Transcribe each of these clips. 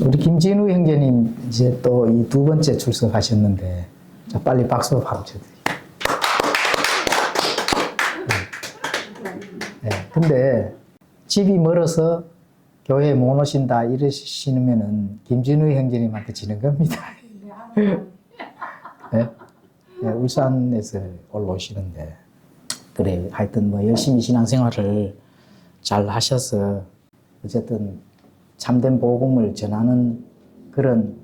우리 김진우 형제님 이제 또 이 두 번째 출석하셨는데, 자, 빨리 박수 한번 쳐드릴게요. 네. 근데 집이 멀어서 교회에 못 오신다 이러시면은 김진우 형제님한테 지는 겁니다. 네? 네, 울산에서 올라오시는데, 그래, 하여튼 뭐 열심히 신앙생활을 잘 하셔서 어쨌든 참된 복음을 전하는 그런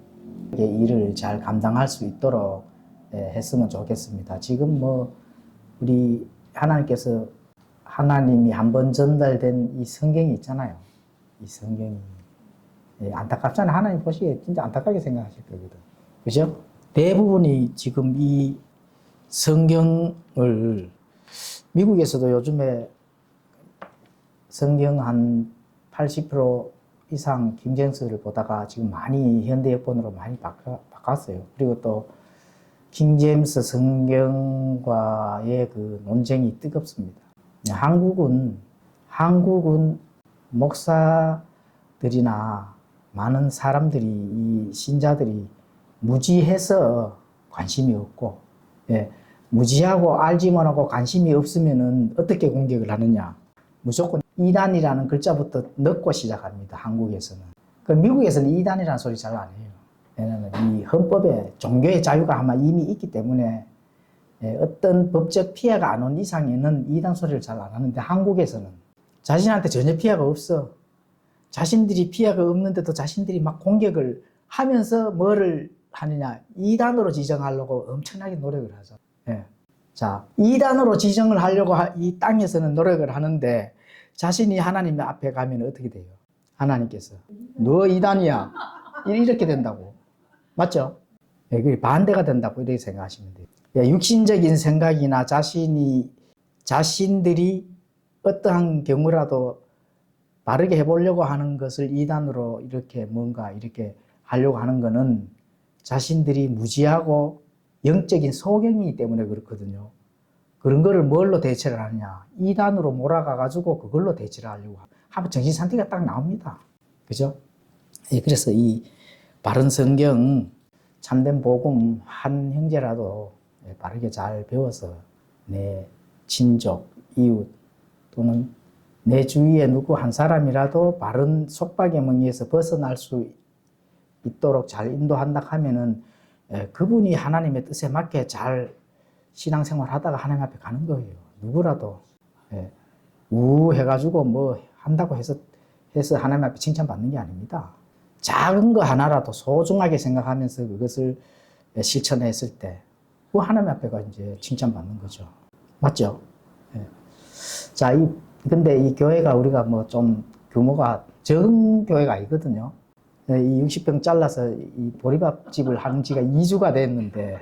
일을 잘 감당할 수 있도록 했으면 좋겠습니다. 지금 뭐 우리 하나님이 한번 전달된 이 성경이 있잖아요. 이 성경이 안타깝잖아요. 하나님 보시기에 진짜 안타깝게 생각하실 거거든. 그죠? 대부분이 지금 이 성경을 미국에서도 요즘에 성경 한 80% 이상 킹제임스를 보다가 지금 많이 현대 역본으로 많이 바꿨어요. 그리고 또 킹제임스 성경과의 그 논쟁이 뜨겁습니다. 한국은 목사들이나 많은 사람들이, 이 신자들이 무지해서 관심이 없고, 무지하고 알지 못하고 관심이 없으면은 어떻게 공격을 하느냐. 무조건 이단이라는 글자부터 넣고 시작합니다. 한국에서는. 그 미국에서는 이단이라는 소리 잘 안 해요. 왜냐하면 이 헌법에 종교의 자유가 아마 이미 있기 때문에 어떤 법적 피해가 안 온 이상에는 이단 소리를 잘 안 하는데, 한국에서는 자신한테 전혀 피해가 없어. 자신들이 피해가 없는데도 자신들이 막 공격을 하면서 뭐를 하느냐. 이단으로 지정하려고 엄청나게 노력을 하죠. 자, 이단으로 지정을 하려고 이 땅에서는 노력을 하는데, 자신이 하나님 앞에 가면 어떻게 돼요? 하나님께서 너 이단이야 이렇게 된다고. 맞죠? 그게 반대가 된다고 이렇게 생각하시면 돼요. 육신적인 생각이나 자신들이 어떠한 경우라도 바르게 해보려고 하는 것을 이단으로 이렇게 뭔가 이렇게 하려고 하는 거는 자신들이 무지하고 영적인 소경이기 때문에 그렇거든요. 그런 거를 뭘로 대체를 하느냐. 이단으로 몰아가가지고 그걸로 대체를 하려고 하면 정신상태가 딱 나옵니다. 그죠? 그래서 이 바른 성경, 참된 복음 한 형제라도 바르게 잘 배워서 내 친족, 이웃 또는 내 주위에 누구 한 사람이라도 바른 속박의 멍에서 벗어날 수 있도록 잘 인도한다 하면은 그분이 하나님의 뜻에 맞게 잘 신앙생활 하다가 하나님 앞에 가는 거예요. 누구라도 해가지고 뭐 한다고 해서 하나님 앞에 칭찬받는 게 아닙니다. 작은 거 하나라도 소중하게 생각하면서 그것을 실천했을 때 그 하나님 앞에가 이제 칭찬받는 거죠. 맞죠? 자, 근데 이 교회가 우리가 뭐 좀 규모가 적은 교회가 아니거든요. 이 60평 잘라서 이 보리밥집을 하는 지가 2주가 됐는데,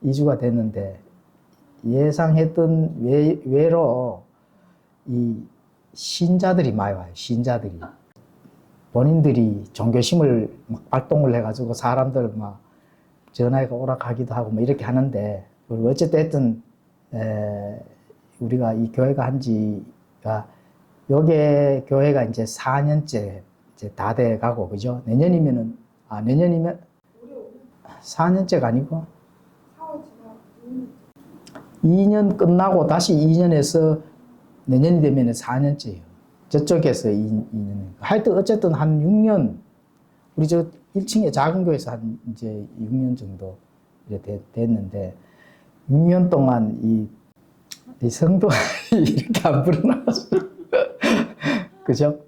2주가 됐는데, 예상했던 외로 이 신자들이 많이 와요, 신자들이. 본인들이 종교심을 막 발동을 해가지고 사람들 막 전화가 오락하기도 하고 뭐 이렇게 하는데, 그리고 어쨌든, 우리가 이 교회가 한 지가, 요게 교회가 이제 4년째 이제 다 돼 가고, 그죠? 내년이면 4년째가 아니고 2년 끝나고 다시 2년에서 내년이 되면 4년째예요. 저쪽에서 2년. 하여튼 어쨌든 한 6년, 우리 저 1층에 작은 교회에서 한 이제 6년 정도 이렇게 됐는데, 6년 동안 이 성도가 이렇게 안 불어나왔어요. 그죠?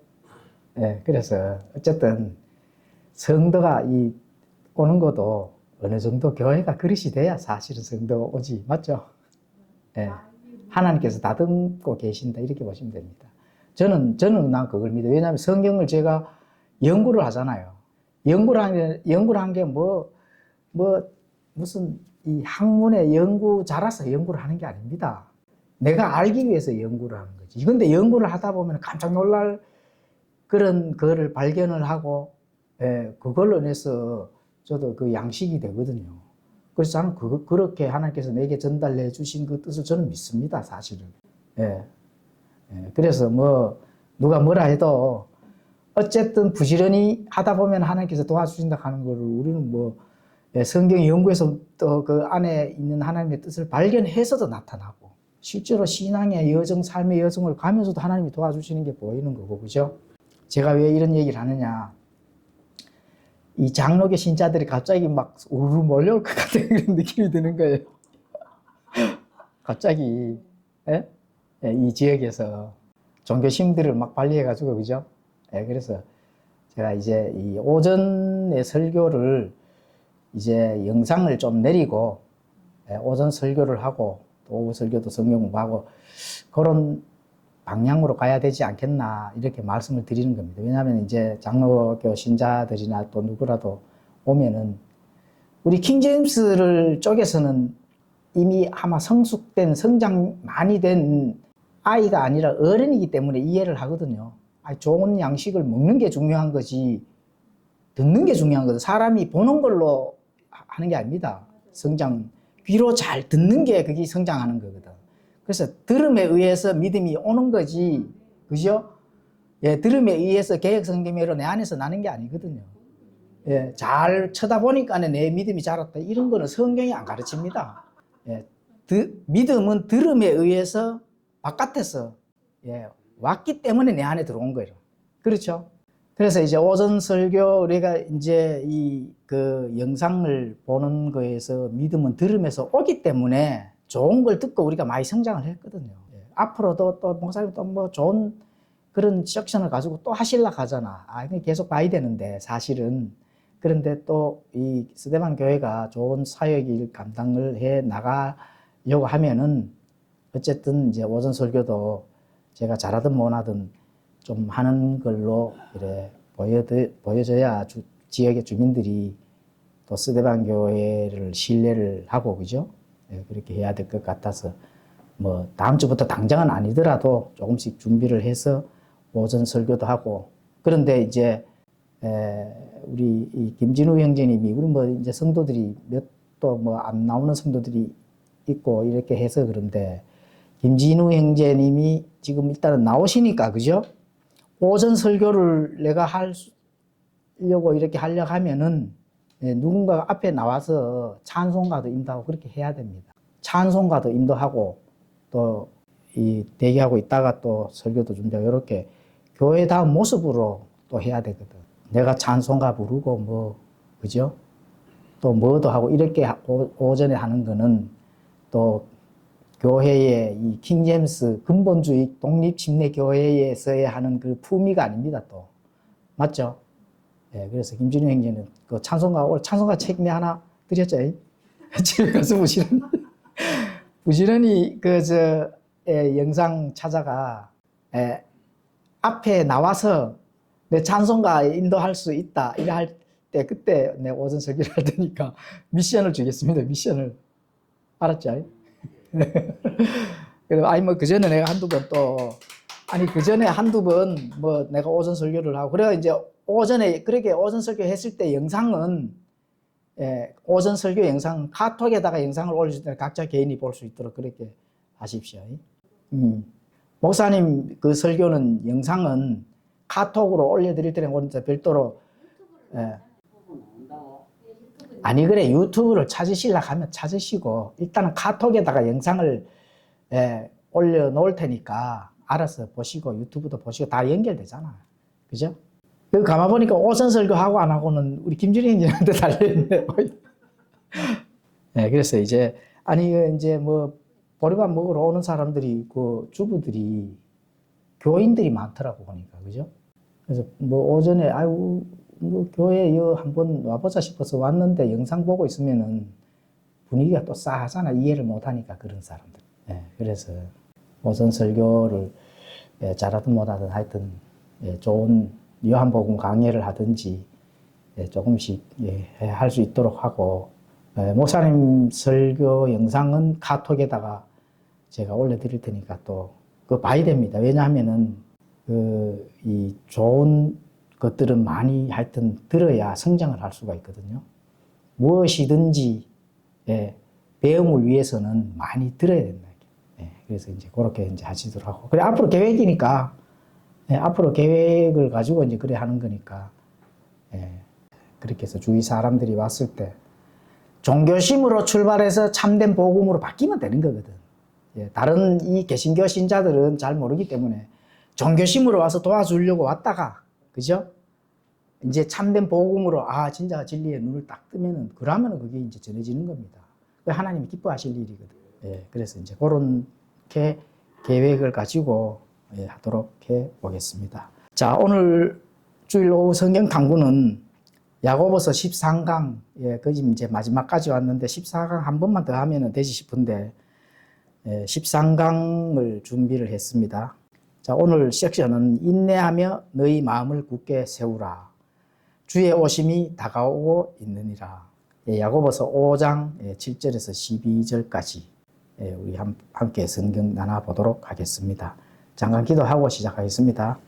그래서 어쨌든 성도가 오는 것도 어느 정도 교회가 그릇이 돼야 사실은 성도가 오지. 맞죠? 하나님께서 다듬고 계신다 이렇게 보시면 됩니다. 저는 난 그걸 믿어요. 왜냐하면 성경을 제가 연구를 하잖아요. 연구를 한 게 무슨 이 학문의 연구 잘해서 연구를 하는 게 아닙니다. 내가 알기 위해서 연구를 하는 거지. 근데 연구를 하다 보면 깜짝 놀랄 그런 거를 발견을 하고, 그걸로 인해서 저도 그 양식이 되거든요. 그래서 저는 그렇게 하나님께서 내게 전달해 주신 그 뜻을 저는 믿습니다, 사실은. 그래서 뭐, 누가 뭐라 해도, 어쨌든 부지런히 하다 보면 하나님께서 도와주신다 하는 거를 우리는 뭐 성경 연구에서 또 그 안에 있는 하나님의 뜻을 발견해서도 나타나고 실제로 신앙의 여정, 삶의 여정을 가면서도 하나님이 도와주시는 게 보이는 거고, 그죠? 제가 왜 이런 얘기를 하느냐. 이 장로교 신자들이 갑자기 막 우르르 몰려올 것 같은 그런 느낌이 드는 거예요. 갑자기, 예? 예, 이 지역에서 종교심들을 막 발휘해가지고, 그죠? 예, 그래서 제가 이제 이 오전의 설교를 이제 영상을 좀 내리고, 예, 오전 설교를 하고, 또 오후 설교도 성경 공부하고, 그런 방향으로 가야 되지 않겠나, 이렇게 말씀을 드리는 겁니다. 왜냐하면 이제 장로교 신자들이나 또 누구라도 오면은, 우리 킹제임스를 쪽에서는 이미 아마 성숙된, 성장 많이 된 아이가 아니라 어른이기 때문에 이해를 하거든요. 좋은 양식을 먹는 게 중요한 거지, 듣는 게 중요한 거죠. 사람이 보는 걸로 하는 게 아닙니다. 성장, 귀로 잘 듣는 게 그게 성장하는 거거든. 그래서 들음에 의해서 믿음이 오는 거지, 그죠? 예, 들음에 의해서 개혁 성경으로 내 안에서 나는 게 아니거든요. 예, 잘 쳐다보니까 내 믿음이 자랐다. 이런 거는 성경이 안 가르칩니다. 예, 믿음은 들음에 의해서 바깥에서 예, 왔기 때문에 내 안에 들어온 거예요. 그렇죠? 그래서 이제 오전 설교 우리가 이제 이 그 영상을 보는 거에서 믿음은 들음에서 오기 때문에 좋은 걸 듣고 우리가 많이 성장을 했거든요. 예, 앞으로도 또 목사님 또 뭐 좋은 그런 섹션을 가지고 또 하시려고 하잖아. 계속 봐야 되는데 사실은. 그런데 또 이 스데반 교회가 좋은 사역일 감당을 해 나가려고 하면은 어쨌든 이제 오전 설교도 제가 잘하든 못하든 좀 하는 걸로 이래 보여줘야 지역의 주민들이 또 스데반 교회를 신뢰를 하고, 그죠? 네, 그렇게 해야 될 것 같아서 뭐 다음 주부터 당장은 아니더라도 조금씩 준비를 해서 오전 설교도 하고. 그런데 이제 우리 이 김진우 형제님이 우리 뭐 이제 성도들이 몇 또 뭐 안 나오는 성도들이 있고 이렇게 해서 그런데 김진우 형제님이 지금 일단은 나오시니까, 그죠? 오전 설교를 내가 하려고 이렇게 하려고 하면은 누군가 앞에 나와서 찬송가도 인도하고 그렇게 해야 됩니다. 찬송가도 인도하고 또 이 대기하고 있다가 또 설교도 준비하고 이렇게 교회다운 모습으로 또 해야 되거든. 내가 찬송가 부르고 뭐, 그죠? 또 뭐도 하고 이렇게 오전에 하는 거는 또 교회의 이 킹제임스 근본주의 독립침례 교회에서의 하는 그 품위가 아닙니다, 또. 맞죠? 예, 그래서 김진우 형제는 그 오늘 찬송가 책 하나 드렸죠? 집에 가서 부지런히 영상 찾아가, 앞에 나와서 내 찬송가 인도할 수 있다, 이래 할 때, 그때 내 오전 설교를 할 테니까 미션을 주겠습니다, 미션을. 알았죠? 뭐, 그 전에 내가 한두 번 그 전에 한두 번 뭐 내가 오전 설교를 하고, 그래가 이제 오전에, 그렇게 오전 설교 했을 때 영상은, 오전 설교 영상, 카톡에다가 영상을 올릴 때 각자 개인이 볼 수 있도록 그렇게 하십시오. 목사님 그 설교는 영상은 카톡으로 올려드릴 때는 별도로, 아니, 그래, 유튜브를 찾으시려고 하면 찾으시고, 일단은 카톡에다가 영상을, 올려놓을 테니까, 알아서 보시고, 유튜브도 보시고, 다 연결되잖아. 그죠? 여기 가만보니까 오전 설교하고 안 하고는 우리 김준희 형님한테 달려있네. 그래서 이제, 이제 뭐, 보리밥 먹으러 오는 사람들이, 그 주부들이, 교인들이 많더라고, 보니까. 그죠? 그래서 뭐, 오전에, 뭐 교회에 한번 와보자 싶어서 왔는데 영상 보고 있으면은 분위기가 또 싸하잖아. 이해를 못하니까, 그런 사람들. 그래서 오전 설교를 잘하든 못하든 하여튼 좋은 요한복음 강의를 하든지 조금씩 할 수 있도록 하고, 목사님 설교 영상은 카톡에다가 제가 올려드릴 테니까 또 그거 봐야 됩니다. 왜냐하면은 이 좋은 것들은 많이 하여튼 들어야 성장을 할 수가 있거든요. 무엇이든지 배움을 위해서는 많이 들어야 된다. 그래서 이제 그렇게 이제 하시도록 하고. 그래, 앞으로 계획이니까 예, 앞으로 계획을 가지고 이제 그래 하는 거니까. 예, 그렇게 해서 주위 사람들이 왔을 때 종교심으로 출발해서 참된 복음으로 바뀌면 되는 거거든. 예, 다른 이 개신교 신자들은 잘 모르기 때문에 종교심으로 와서 도와주려고 왔다가, 그죠? 이제 참된 복음으로, 아, 진짜 진리의 눈을 딱 뜨면은, 그러면은 그게 이제 전해지는 겁니다. 하나님이 기뻐하실 일이거든. 예, 그래서 이제 그렇게 계획을 가지고 예, 하도록 해 보겠습니다. 자, 오늘 주일 오후 성경 탐구는 야고보서 13강, 예, 그 이제 마지막까지 왔는데 14강 한 번만 더 하면 되지 싶은데, 예, 13강을 준비를 했습니다. 자, 오늘 섹션은 인내하며 너희 마음을 굳게 세우라. 주의 오심이 다가오고 있느니라. 예, 야고보서 5장 7절에서 12절까지 예, 우리 함께 성경 나눠보도록 하겠습니다. 잠깐 기도하고 시작하겠습니다.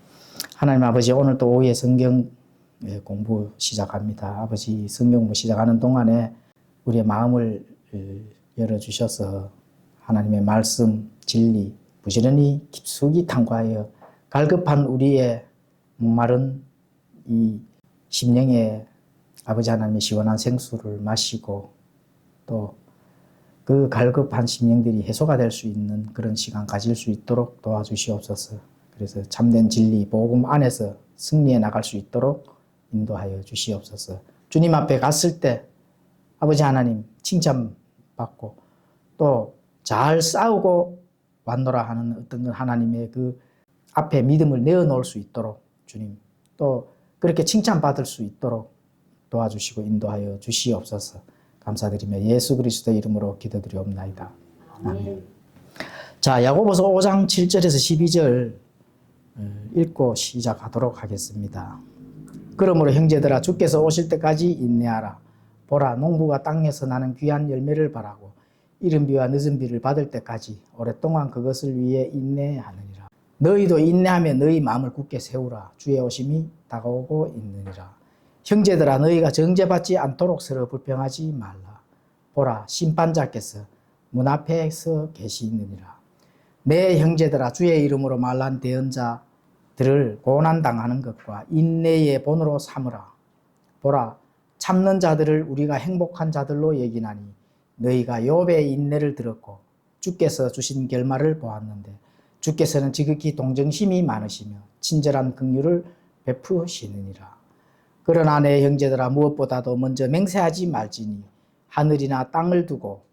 하나님 아버지, 오늘 또 오후에 성경 공부 시작합니다. 아버지, 성경 공부 시작하는 동안에 우리의 마음을 열어주셔서 하나님의 말씀, 진리, 부지런히 깊숙이 탐구하여 갈급한 우리의 목마른 이 심령에 아버지 하나님의 시원한 생수를 마시고 또 그 갈급한 심령들이 해소가 될 수 있는 그런 시간 가질 수 있도록 도와주시옵소서. 그래서 참된 진리, 복음 안에서 승리해 나갈 수 있도록 인도하여 주시옵소서. 주님 앞에 갔을 때 아버지 하나님 칭찬받고 또 잘 싸우고 왔노라 하는 어떤 하나님의 그 앞에 믿음을 내어놓을 수 있도록 주님 또 그렇게 칭찬받을 수 있도록 도와주시고 인도하여 주시옵소서. 감사드리며 예수 그리스도의 이름으로 기도드리옵나이다. 아멘. 자, 야고보서 5장 7절에서 12절 읽고 시작하도록 하겠습니다. 그러므로 형제들아, 주께서 오실 때까지 인내하라. 보라, 농부가 땅에서 나는 귀한 열매를 바라고 이른 비와 늦은 비를 받을 때까지 오랫동안 그것을 위해 인내하느니라. 너희도 인내하며 너희 마음을 굳게 세우라. 주의 오심이 다가오고 있느니라. 형제들아, 너희가 정죄받지 않도록 서로 불평하지 말라. 보라, 심판자께서 문 앞에서 계시느니라. 내 형제들아, 주의 이름으로 말한 대언자들을 고난당하는 것과 인내의 본으로 삼으라. 보라, 참는 자들을 우리가 행복한 자들로 여기나니 너희가 욥의 인내를 들었고 주께서 주신 결말을 보았는데 주께서는 지극히 동정심이 많으시며 친절한 긍휼을 베푸시느니라. 그러나 내 형제들아, 무엇보다도 먼저 맹세하지 말지니 하늘이나 땅을 두고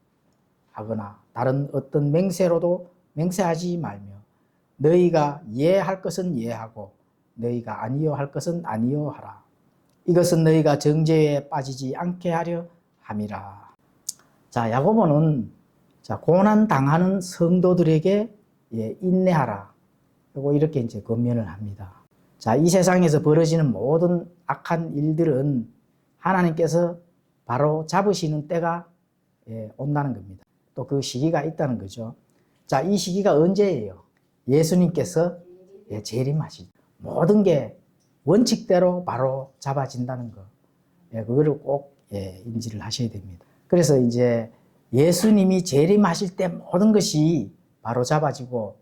하거나 다른 어떤 맹세로도 맹세하지 말며 너희가 예할 것은 예하고 너희가 아니요 할 것은 아니요 하라. 이것은 너희가 정죄에 빠지지 않게 하려 함이라. 자, 야고보는 고난 당하는 성도들에게 인내하라. 그리고 이렇게 이제 권면을 합니다. 자, 이 세상에서 벌어지는 모든 악한 일들은 하나님께서 바로 잡으시는 때가 온다는 겁니다. 또 그 시기가 있다는 거죠. 자, 이 시기가 언제예요? 예수님께서 재림하실 때. 모든 게 원칙대로 바로 잡아진다는 거. 그거를 꼭 인지를 하셔야 됩니다. 그래서 이제 예수님이 재림하실 때 모든 것이 바로 잡아지고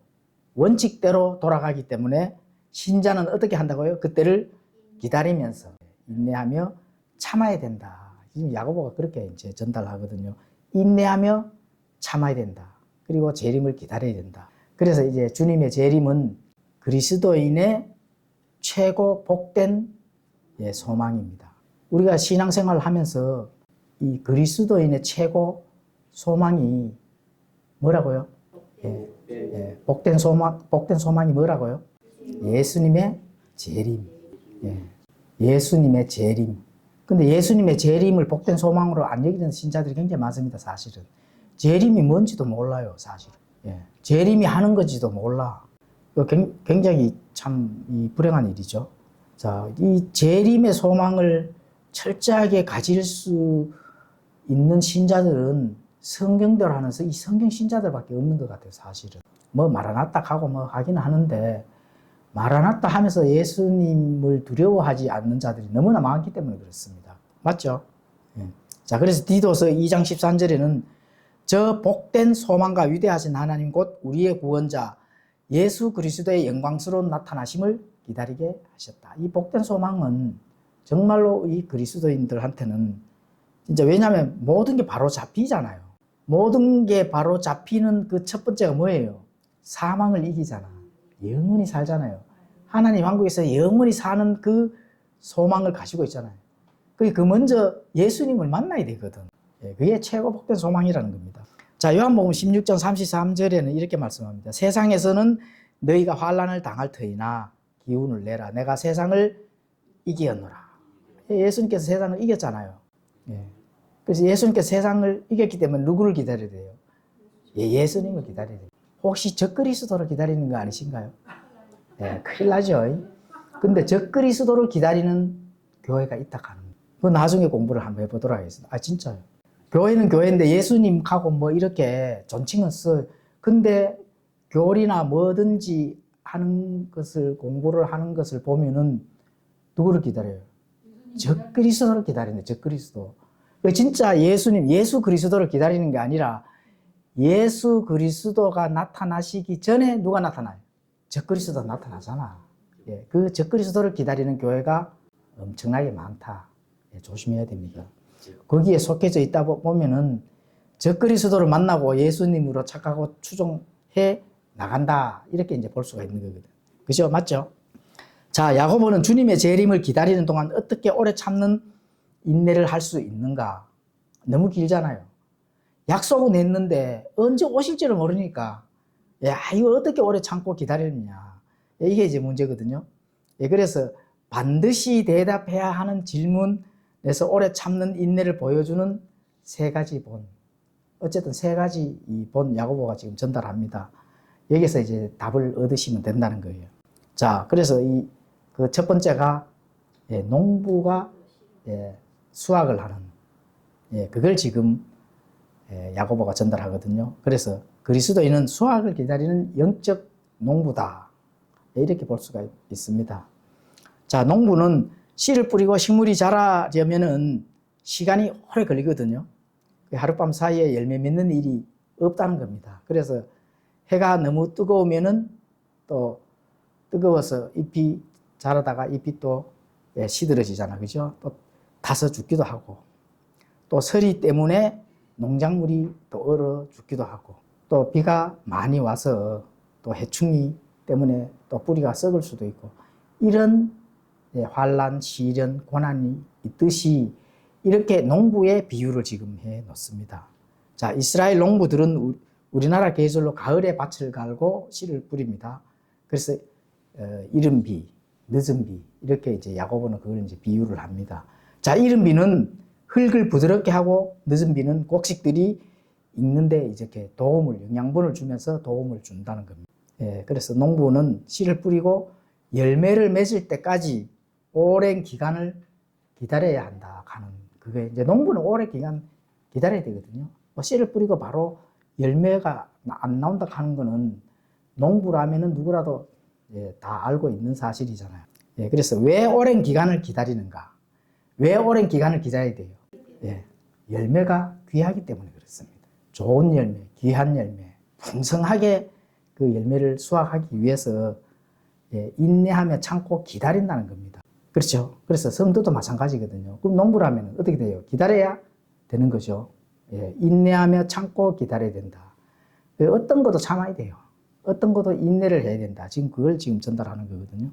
원칙대로 돌아가기 때문에 신자는 어떻게 한다고요? 그때를 기다리면서 인내하며 참아야 된다. 지금 야고보가 그렇게 이제 전달하거든요. 인내하며 참아야 된다. 그리고 재림을 기다려야 된다. 그래서 이제 주님의 재림은 그리스도인의 최고 복된 소망입니다. 우리가 신앙생활을 하면서 이 그리스도인의 최고 소망이 뭐라고요? 복된 소망이 뭐라고요? 예수님의 재림. 예수님의 재림. 근데 예수님의 재림을 복된 소망으로 안 여기는 신자들이 굉장히 많습니다, 사실은. 재림이 뭔지도 몰라요, 사실. 재림이 하는 건지도 몰라. 굉장히 참 불행한 일이죠. 자, 이 재림의 소망을 철저하게 가질 수 있는 신자들은 성경대로 하면서 이 성경 신자들밖에 없는 것 같아요, 사실은. 뭐 마라나타 하고 뭐 하긴 하는데 마라나타 하면서 예수님을 두려워하지 않는 자들이 너무나 많기 때문에 그렇습니다. 맞죠? 자, 그래서 디도서 2장 13절에는 저 복된 소망과 위대하신 하나님 곧 우리의 구원자 예수 그리스도의 영광스러운 나타나심을 기다리게 하셨다. 이 복된 소망은 정말로 이 그리스도인들한테는 진짜, 왜냐하면 모든 게 바로 잡히잖아요. 모든 게 바로 잡히는 그 첫 번째가 뭐예요? 사망을 이기잖아. 영원히 살잖아요. 하나님 왕국에서 영원히 사는 그 소망을 가지고 있잖아요. 그 먼저 예수님을 만나야 되거든. 그게 최고 복된 소망이라는 겁니다. 자, 요한복음 16장 33절에는 이렇게 말씀합니다. 세상에서는 너희가 환난을 당할 터이나 기운을 내라. 내가 세상을 이기었노라. 예수님께서 세상을 이겼잖아요. 그래서 예수님께서 세상을 이겼기 때문에 누구를 기다려야 돼요? 예수님을 기다려야 돼요. 혹시 적그리스도를 기다리는 거 아니신가요? 큰일 나죠. 근데 적그리스도를 기다리는 교회가 있다 하는 거예요. 그 나중에 공부를 한번 해보도록 하겠습니다. 진짜요. 교회는 교회인데 예수님하고 뭐 이렇게 존칭은 써요. 근데 교리나 뭐든지 하는 것을, 공부를 하는 것을 보면은 누구를 기다려요? 적그리스도를 기다리는, 적그리스도. 진짜 예수님, 예수 그리스도를 기다리는 게 아니라 예수 그리스도가 나타나시기 전에 누가 나타나요? 적그리스도가 나타나잖아. 그 적그리스도를 기다리는 교회가 엄청나게 많다. 조심해야 됩니다. 거기에 속해져 있다 보면은 적그리스도를 만나고 예수님으로 착하고 추종해 나간다. 이렇게 이제 볼 수가 있는 거거든. 그죠? 맞죠? 자, 야고보는 주님의 재림을 기다리는 동안 어떻게 오래 참는 인내를 할 수 있는가? 너무 길잖아요. 약속은 했는데 언제 오실지를 모르니까, 야, 이걸 어떻게 오래 참고 기다리느냐. 이게 이제 문제거든요. 그래서 반드시 대답해야 하는 질문에서 오래 참는 인내를 보여주는 세 가지 본. 어쨌든 세 가지 이 본 야고보가 지금 전달합니다. 여기서 이제 답을 얻으시면 된다는 거예요. 자, 그래서 그 첫 번째가 농부가 수확을 하는, 그걸 지금 야고보가 전달하거든요. 그래서 그리스도인은 수확을 기다리는 영적 농부다. 이렇게 볼 수가 있습니다. 자, 농부는 씨를 뿌리고 식물이 자라려면은 시간이 오래 걸리거든요. 하룻밤 사이에 열매 맺는 일이 없다는 겁니다. 그래서 해가 너무 뜨거우면은 또 뜨거워서 잎이 자라다가 잎이 또 시들어지잖아. 그죠? 또 타서 죽기도 하고, 또 서리 때문에 농작물이 또 얼어 죽기도 하고, 또 비가 많이 와서 또 해충이 때문에 또 뿌리가 썩을 수도 있고, 이런 환난, 시련, 고난이 있듯이 이렇게 농부의 비유를 지금 해 놓습니다. 자, 이스라엘 농부들은 우리나라 계절로 가을에 밭을 갈고 씨를 뿌립니다. 그래서 이른 비, 늦은 비, 이렇게 이제 야고보는 그걸 이제 비유를 합니다. 자, 이른 비는 흙을 부드럽게 하고 늦은 비는 곡식들이 익는데 이렇게 도움을, 영양분을 주면서 도움을 준다는 겁니다. 그래서 농부는 씨를 뿌리고 열매를 맺을 때까지 오랜 기간을 기다려야 한다 하는, 그게 이제 농부는 오랜 기간 기다려야 되거든요. 씨를 뿌리고 바로 열매가 안 나온다 하는 거는 농부라면은 누구라도 다 알고 있는 사실이잖아요. 그래서 왜 오랜 기간을 기다리는가? 왜 오랜 기간을 기다려야 돼요? 열매가 귀하기 때문에 그렇습니다. 좋은 열매, 귀한 열매, 풍성하게 그 열매를 수확하기 위해서 인내하며 참고 기다린다는 겁니다. 그렇죠? 그래서 성도도 마찬가지거든요. 그럼 농부라면 어떻게 돼요? 기다려야 되는 거죠. 인내하며 참고 기다려야 된다. 어떤 것도 참아야 돼요. 어떤 것도 인내를 해야 된다. 지금 그걸 지금 전달하는 거거든요.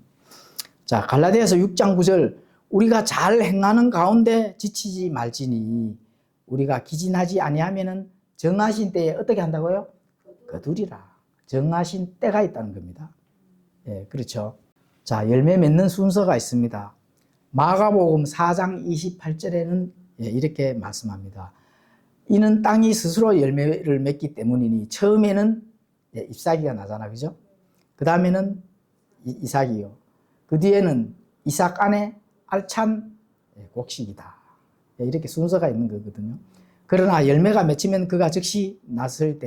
자, 갈라디아서 6장 9절, 우리가 잘 행하는 가운데 지치지 말지니 우리가 기진하지 아니하면은 정하신 때에 어떻게 한다고요? 거두리라. 정하신 때가 있다는 겁니다. 그렇죠. 자, 열매 맺는 순서가 있습니다. 마가복음 4장 28절에는 이렇게 말씀합니다. 이는 땅이 스스로 열매를 맺기 때문이니, 처음에는 잎사귀가 나잖아, 그죠? 그 다음에는 이삭이요. 그 뒤에는 이삭 안에 알찬 곡식이다. 이렇게 순서가 있는 거거든요. 그러나 열매가 맺히면 그가 즉시 낫을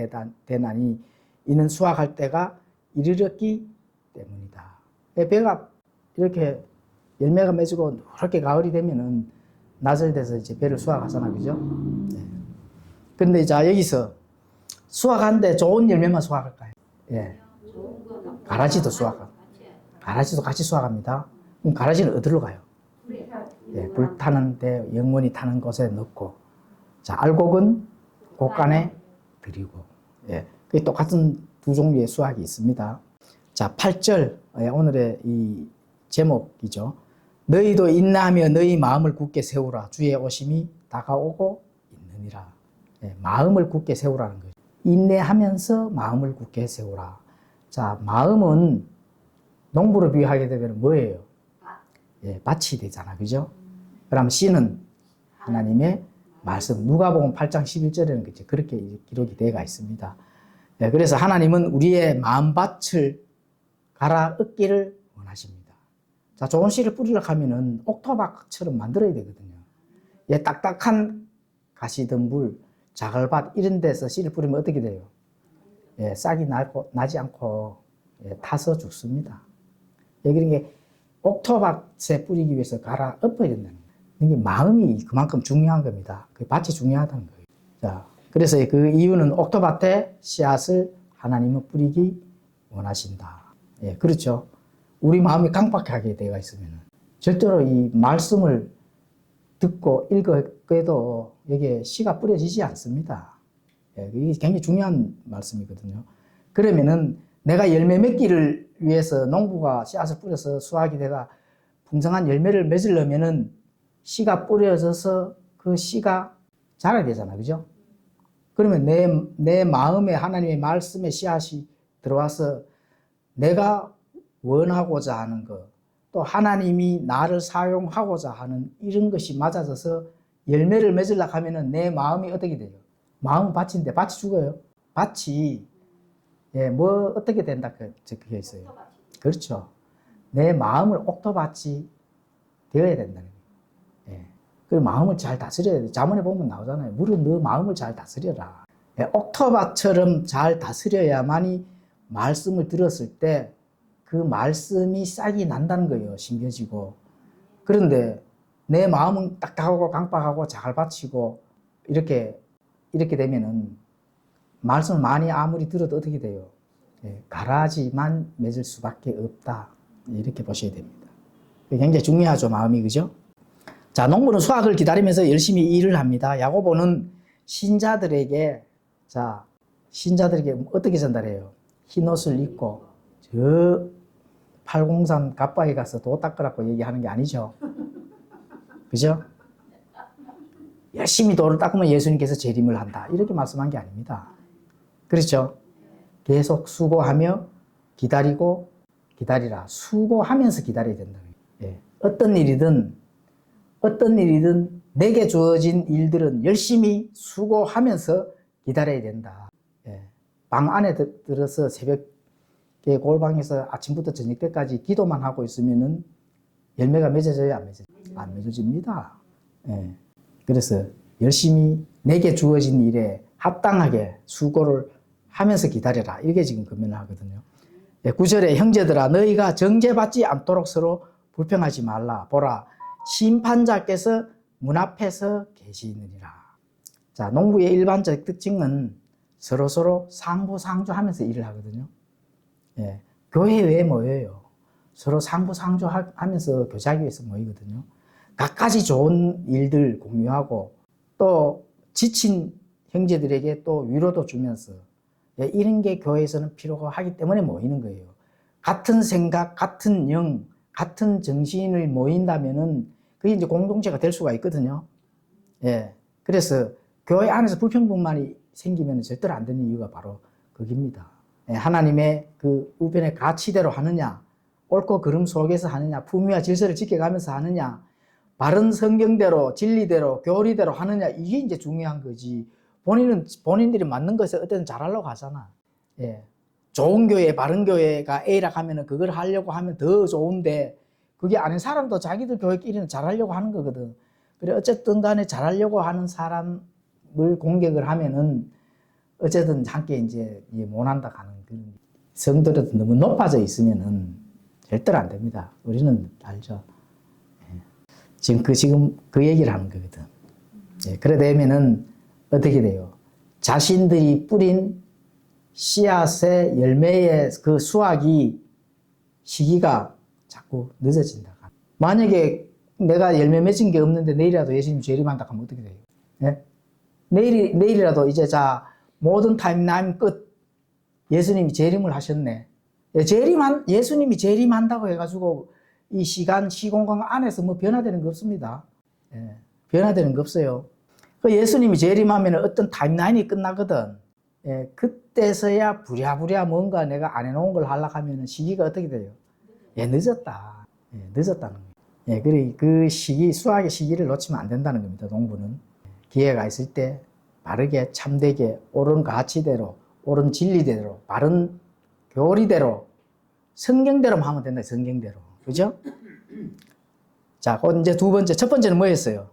대나니 이는 수확할 때가 이르렀기 때문이다. 배가 이렇게 열매가 맺고 그렇게 가을이 되면은 낫을 돼서 이제 배를 수확하잖아, 그죠? 근데 자, 여기서 수확하는데 좋은 열매만 수확할까요? 가라지도 수확하고, 가라지도 같이 수확합니다. 그럼 가라지는 어디로 가요? 예, 불 타는 데, 영원히 타는 곳에 넣고, 자, 알곡은 곳간에 드리고, 예, 그게 똑같은 두 종류의 수확이 있습니다. 자, 8절, 오늘의 이 제목이죠. 너희도 인내하며 너희 마음을 굳게 세우라. 주의 오심이 다가오고 있느니라. 예, 마음을 굳게 세우라는 거죠. 인내하면서 마음을 굳게 세우라. 자, 마음은 농부로 비유하게 되면 뭐예요? 예, 밭이 되잖아. 그죠? 그럼 씨는 하나님의 말씀. 누가복음 8장 11절에는 그렇게 기록이 되어 있습니다. 예, 그래서 하나님은 우리의 마음밭을 갈아 엎기를 원하십니다. 자, 좋은 씨를 뿌리려고 하면은 옥토박처럼 만들어야 되거든요. 예, 딱딱한 가시덤불, 자갈밭 이런 데서 씨를 뿌리면 어떻게 돼요? 예, 싹이 나지 않고 예, 타서 죽습니다. 예, 그러니까 옥토밭에 뿌리기 위해서 갈아 엎어야 된다는 거예요. 이게 마음이 그만큼 중요한 겁니다. 그 밭이 중요하다는 거예요. 자, 그래서 그 이유는 옥토밭에 씨앗을 하나님은 뿌리기 원하신다. 예, 그렇죠. 우리 마음이 강박하게 되어 있으면 절대로 이 말씀을 듣고 읽어도 여기에 씨가 뿌려지지 않습니다. 예, 이게 굉장히 중요한 말씀이거든요. 그러면은 내가 열매 맺기를 위해서 농부가 씨앗을 뿌려서 수확이 돼가 풍성한 열매를 맺으려면은 씨가 뿌려져서 그 씨가 자라야 되잖아. 그죠? 그러면 내 마음에 하나님의 말씀의 씨앗이 들어와서 내가 원하고자 하는 것, 또 하나님이 나를 사용하고자 하는 이런 것이 맞아져서 열매를 맺으려고 하면은 내 마음이 어떻게 돼요? 마음은 밭인데 밭이 죽어요. 밭이 예, 뭐 어떻게 된다 적혀 있어요. 그렇죠. 내 마음을 옥토밭이 되어야 된다는 거예요. 예. 그 마음을 잘 다스려야 돼. 자문에 보면 나오잖아요. 물은 너 마음을 잘 다스려라. 예, 옥토밭처럼 잘 다스려야만이 말씀을 들었을 때 그 말씀이 싹이 난다는 거예요. 심겨지고. 그런데 내 마음은 딱딱하고 강박하고 자갈밭이고 이렇게 되면은 말씀을 많이 아무리 들어도 어떻게 돼요? 예, 가라지만 맺을 수밖에 없다. 이렇게 보셔야 됩니다. 굉장히 중요하죠, 마음이. 그죠? 자, 농부는 수확을 기다리면서 열심히 일을 합니다. 야고보는 신자들에게 어떻게 전달해요? 흰 옷을 입고 저 팔공산 갑바에 가서 도 닦으라고 얘기하는 게 아니죠. 그죠? 열심히 도를 닦으면 예수님께서 재림을 한다. 이렇게 말씀한 게 아닙니다. 그렇죠? 계속 수고하며 기다리고 기다리라. 수고하면서 기다려야 된다. 예. 어떤 일이든 내게 주어진 일들은 열심히 수고하면서 기다려야 된다. 예. 방 안에 들어서 새벽에 골방에서 아침부터 저녁 때까지 기도만 하고 있으면은 열매가 맺어져요, 안 맺어져요? 안 맺어집니다. 예. 그래서 열심히 내게 주어진 일에 합당하게 수고를 하면서 기다려라. 이게 지금 금연을 하거든요. 9절에 형제들아 너희가 정죄받지 않도록 서로 불평하지 말라. 보라 심판자께서 문 앞에서 계시느니라. 자, 농부의 일반적 특징은 서로 상부상조하면서 일을 하거든요. 예, 교회 왜 모여요? 서로 상부상조하면서 교제하기 위해서 모이거든요. 각가지 좋은 일들 공유하고 또 지친 형제들에게 또 위로도 주면서 예, 이런 게 교회에서는 필요가 하기 때문에 모이는 거예요. 같은 생각, 같은 영, 같은 정신을 모인다면은 그게 이제 공동체가 될 수가 있거든요. 예. 그래서 교회 안에서 불평분만이 생기면 절대로 안 되는 이유가 바로 거기입니다. 예, 하나님의 그 우편의 가치대로 하느냐, 옳고 그름 속에서 하느냐, 품위와 질서를 지켜가면서 하느냐, 바른 성경대로, 진리대로, 교리대로 하느냐, 이게 이제 중요한 거지. 본인들이 맞는 것을 어쨌든 잘하려고 하잖아. 예. 좋은 교회, 바른 교회가 A라 하면은 그걸 하려고 하면 더 좋은데, 그게 아닌 사람도 자기들 교회끼리는 잘하려고 하는 거거든. 그래, 어쨌든 간에 잘하려고 하는 사람을 공격을 하면은, 어쨌든 함께 이제 못한다 하는 그런 성도들도 너무 높아져 있으면은 절대로 안 됩니다. 우리는 알죠. 예. 지금 그 얘기를 하는 거거든. 예. 그래 되면은 어떻게 돼요? 자신들이 뿌린 씨앗의 열매의 그 수확이 시기가 자꾸 늦어진다. 만약에 내가 열매 맺은 게 없는데 내일이라도 예수님 재림한다 하면 어떻게 돼요? 예? 내일이라도 이제 자, 모든 타임라인 끝. 예수님이 재림을 하셨네. 예, 예수님이 재림한다고 해가지고 이 시간, 시공간 안에서 뭐 변화되는 거 없습니다. 예, 변화되는 거 없어요. 그 예수님이 재림하면 어떤 타임라인이 끝나거든. 예, 그때서야 부랴부랴 뭔가 내가 안 해놓은 걸 하려고 하면 시기가 어떻게 돼요? 예, 늦었다. 예, 늦었다는 거예요. 예, 그래, 그 시기, 수학의 시기를 놓치면 안 된다는 겁니다, 농부는. 기회가 있을 때 바르게, 참되게, 옳은 가치대로, 옳은 진리대로, 바른 교리대로, 성경대로만 하면 된다, 성경대로. 그죠? 자, 이제 두 번째, 첫 번째는 뭐였어요?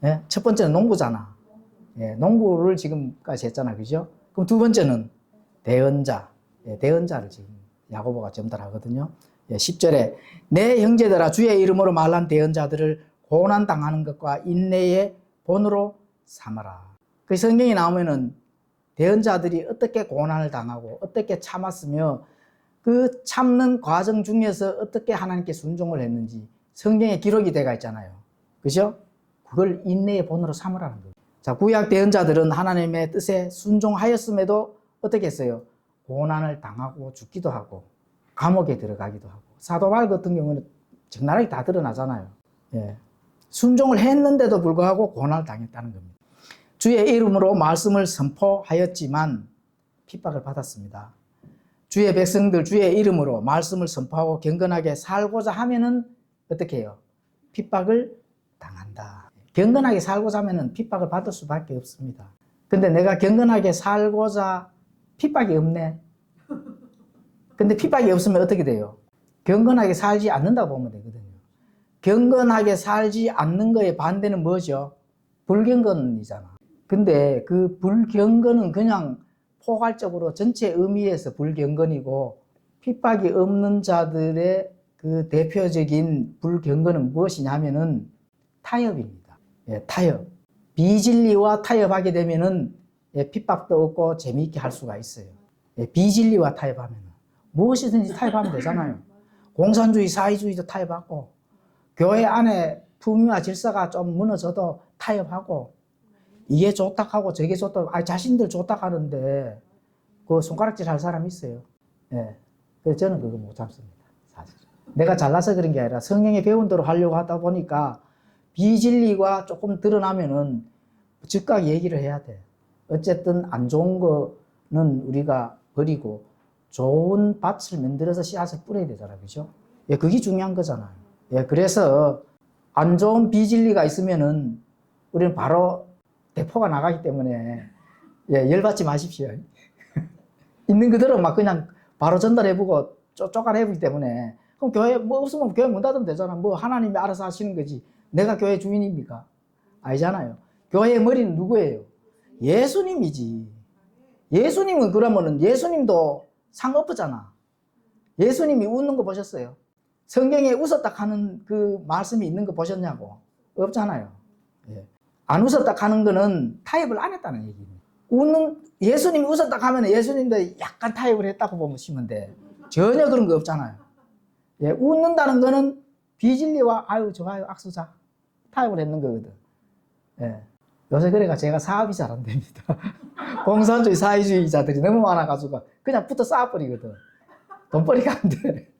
예? 첫 번째는 농부잖아. 예, 농부를 지금까지 했잖아. 그죠? 그럼 두 번째는 대언자. 예, 대언자를 지금 야고보가 전달하거든요. 예, 10절에 내 형제들아 주의 이름으로 말한 대언자들을 고난 당하는 것과 인내의 본으로 삼아라. 그 성경에 나오면은 대언자들이 어떻게 고난을 당하고 어떻게 참았으며 그 참는 과정 중에서 어떻게 하나님께 순종을 했는지 성경에 기록이 되어 있잖아요. 그죠? 그걸 인내의 본으로 삼으라는 거예요. 자, 구약 대언자들은 하나님의 뜻에 순종하였음에도 어떻게 했어요? 고난을 당하고 죽기도 하고 감옥에 들어가기도 하고 사도 바울 같은 경우는 적나라하게 다 드러나잖아요. 예. 순종을 했는데도 불구하고 고난을 당했다는 겁니다. 주의 이름으로 말씀을 선포하였지만 핍박을 받았습니다. 주의 백성들 주의 이름으로 말씀을 선포하고 경건하게 살고자 하면은 어떻게 해요? 핍박을 당한다. 경건하게 살고자 하면은 핍박을 받을 수밖에 없습니다. 근데 내가 경건하게 살고자 핍박이 없네. 근데 핍박이 없으면 어떻게 돼요? 경건하게 살지 않는다고 보면 되거든요. 경건하게 살지 않는 거에 반대는 뭐죠? 불경건이잖아. 근데 그 불경건은 그냥 포괄적으로 전체 의미에서 불경건이고 핍박이 없는 자들의 그 대표적인 불경건은 무엇이냐면은 타협입니다. 예, 타협. 비진리와 타협하게 되면은 예, 핍박도 없고 재미있게 할 수가 있어요. 예, 비진리와 타협하면 무엇이든지 타협하면 되잖아요. 공산주의, 사회주의도 타협하고 교회 안에 품위와 질서가 좀 무너져도 타협하고 이게 좋다 하고 저게 좋다, 자신들 좋다 하는데 그 손가락질 할 사람이 있어요. 예. 그래서 저는 그거 못 참습니다. 사실. 내가 잘나서 그런 게 아니라 성경에 배운 대로 하려고 하다 보니까 비진리가 조금 드러나면은 즉각 얘기를 해야 돼. 어쨌든 안 좋은 거는 우리가 버리고 좋은 밭을 만들어서 씨앗을 뿌려야 되잖아요. 그죠? 예, 그게 중요한 거잖아요. 예, 그래서 안 좋은 비진리가 있으면은 우리는 바로 대포가 나가기 때문에 예, 열받지 마십시오. 있는 그대로 막 그냥 바로 전달해보고 쪼가해보기 때문에 그럼 교회 뭐 없으면 교회 문 닫으면 되잖아. 뭐 하나님이 알아서 하시는 거지. 내가 교회 주인입니까? 아니잖아요. 교회의 머리는 누구예요? 예수님이지. 예수님은 그러면은 예수님도 상없잖아. 예수님이 웃는 거 보셨어요? 성경에 웃었다 하는 그 말씀이 있는 거 보셨냐고? 없잖아요. 예. 안 웃었다 하는 거는 타협을 안 했다는 얘기예요. 예수님이 웃었다 하면 예수님도 약간 타협을 했다고 보시면 돼. 전혀 그런 거 없잖아요. 예, 웃는다는 거는 비진리와 아유 좋아요 악수자 타협을 했는 거거든. 예. 요새 그래가 제가 사업이 잘 안 됩니다. 공산주의 사회주의자들이 너무 많아가지고 그냥 붙어 쌓아버리거든. 돈벌이가 안 돼.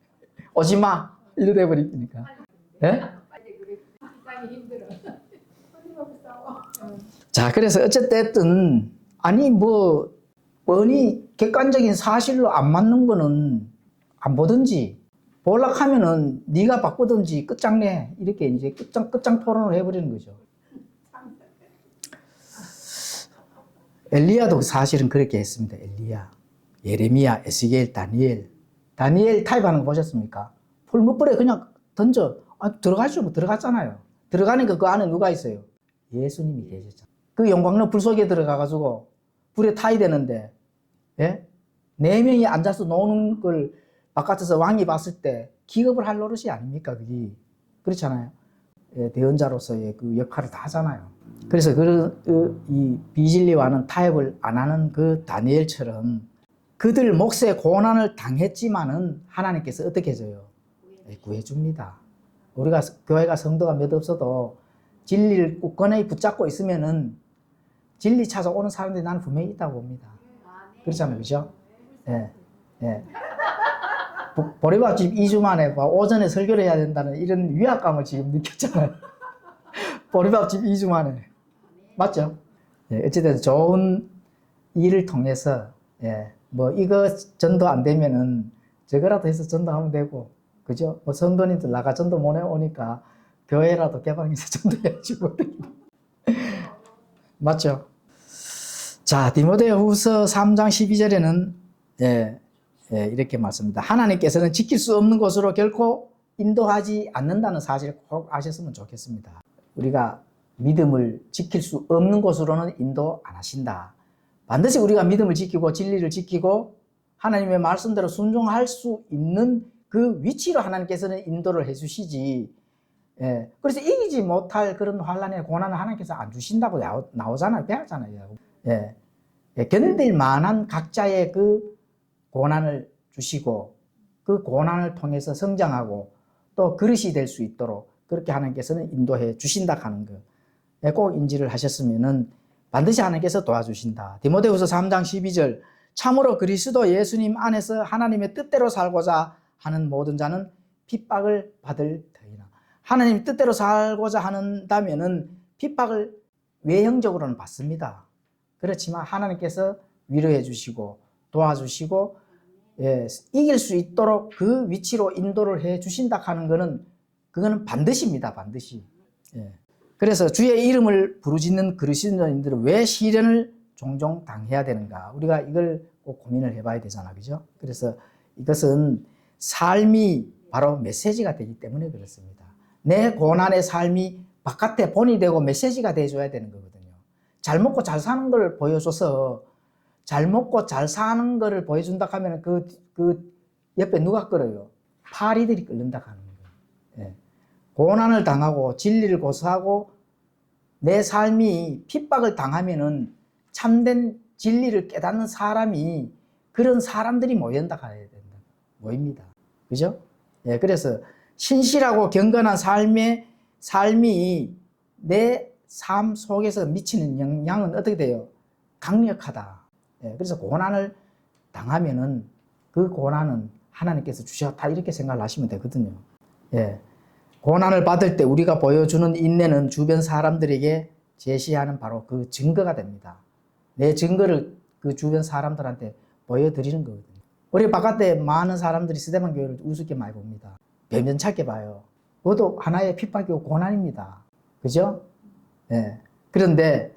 오지 마 이래 돼버리니까. 예? 자, 그래서 어쨌든 아니 뭐 뻔히 객관적인 사실로 안 맞는 거는 안 보든지 볼락하면은 네가 바꾸든지 끝장내 이렇게 이제 끝장 토론을 해버리는 거죠. 엘리야도 사실은 그렇게 했습니다. 엘리야, 예레미야, 에스겔, 다니엘 타입하는 거 보셨습니까? 풀무불에 그냥 던져. 들어가죠. 뭐 들어갔잖아요. 들어가니까 그 안에 누가 있어요? 예수님이 계셨잖아요. 그 영광로 불 속에 들어가가지고 불에 타야 되는데, 예? 4명이 앉아서 노는 걸 바깥에서 왕이 봤을 때 기겁을 할 노릇이 아닙니까? 그게. 그렇잖아요. 예, 대언자로서의 그 역할을 다 하잖아요. 그래서 이 비진리와는 타협을 안 하는 그 다니엘처럼 그들 몫의 고난을 당했지만은 하나님께서 어떻게 해줘요? 구해줍니다. 우리가 교회가 성도가 몇 없어도 진리를 굳건히 붙잡고 있으면은 진리 찾아오는 사람들이 나는 분명히 있다고 봅니다. 그렇잖아요, 그죠? 예, 예. 보리밥집 2주 만에 오전에 설교를 해야 된다는 이런 위압감을 지금 느꼈잖아요. 보리밥집 2주 만에. 맞죠? 예, 어쨌든 좋은 일을 통해서, 예, 뭐, 이거 전도 안 되면은 저거라도 해서 전도하면 되고, 그죠? 뭐, 성도님들 나가 전도 못 해오니까 교회라도 개방해서 전도해야지 뭐. 맞죠? 자, 디모데 후서 3장 12절에는, 예, 예, 이렇게 말씀합니다. 하나님께서는 지킬 수 없는 곳으로 결코 인도하지 않는다는 사실을 꼭 아셨으면 좋겠습니다. 우리가 믿음을 지킬 수 없는 곳으로는 인도 안 하신다. 반드시 우리가 믿음을 지키고 진리를 지키고 하나님의 말씀대로 순종할 수 있는 그 위치로 하나님께서는 인도를 해 주시지. 예. 그래서 이기지 못할 그런 환란의 고난을 하나님께서 안 주신다고 나오잖아요. 배웠잖아요. 예. 예. 견딜 만한 각자의 그 고난을 주시고 그 고난을 통해서 성장하고 또 그릇이 될 수 있도록 그렇게 하나님께서는 인도해 주신다 하는 거. 예. 꼭 인지를 하셨으면은 반드시 하나님께서 도와주신다. 디모데후서 3장 12절 참으로 그리스도 예수님 안에서 하나님의 뜻대로 살고자 하는 모든 자는 핍박을 받을 터이나. 하나님 뜻대로 살고자 한다면은 핍박을 외형적으로는 받습니다. 그렇지만 하나님께서 위로해 주시고 도와주시고, 예, 이길 수 있도록 그 위치로 인도를 해 주신다 하는 거는 그거는 반드시입니다. 반드시. 예. 그래서 주의 이름을 부르짖는 그리스도인들은 왜 시련을 종종 당해야 되는가? 우리가 이걸 꼭 고민을 해봐야 되잖아, 그죠? 그래서 이것은 삶이 바로 메시지가 되기 때문에 그렇습니다. 내 고난의 삶이 바깥에 본이 되고 메시지가 돼줘야 되는 거거든요. 잘 먹고 잘 사는 걸 보여줘서 잘 먹고 잘 사는 거를 보여준다 하면 그 옆에 누가 끌어요? 파리들이 끓는다 하는 거예요. 예. 고난을 당하고 진리를 고수하고 내 삶이 핍박을 당하면은 참된 진리를 깨닫는 사람이 그런 사람들이 모인다 가야 된다. 모입니다. 그죠? 예, 그래서 신실하고 경건한 삶이 내 삶 속에서 미치는 영향은 어떻게 돼요? 강력하다. 예, 그래서 고난을 당하면은 그 고난은 하나님께서 주셨다 이렇게 생각을 하시면 되거든요. 예. 고난을 받을 때 우리가 보여주는 인내는 주변 사람들에게 제시하는 바로 그 증거가 됩니다. 내 증거를 그 주변 사람들한테 보여드리는 거거든요. 우리 바깥에 많은 사람들이 스데반 교회를 우습게 많이 봅니다. 변변찮게 봐요. 그것도 하나의 핍박이고 고난입니다. 그죠? 예. 그런데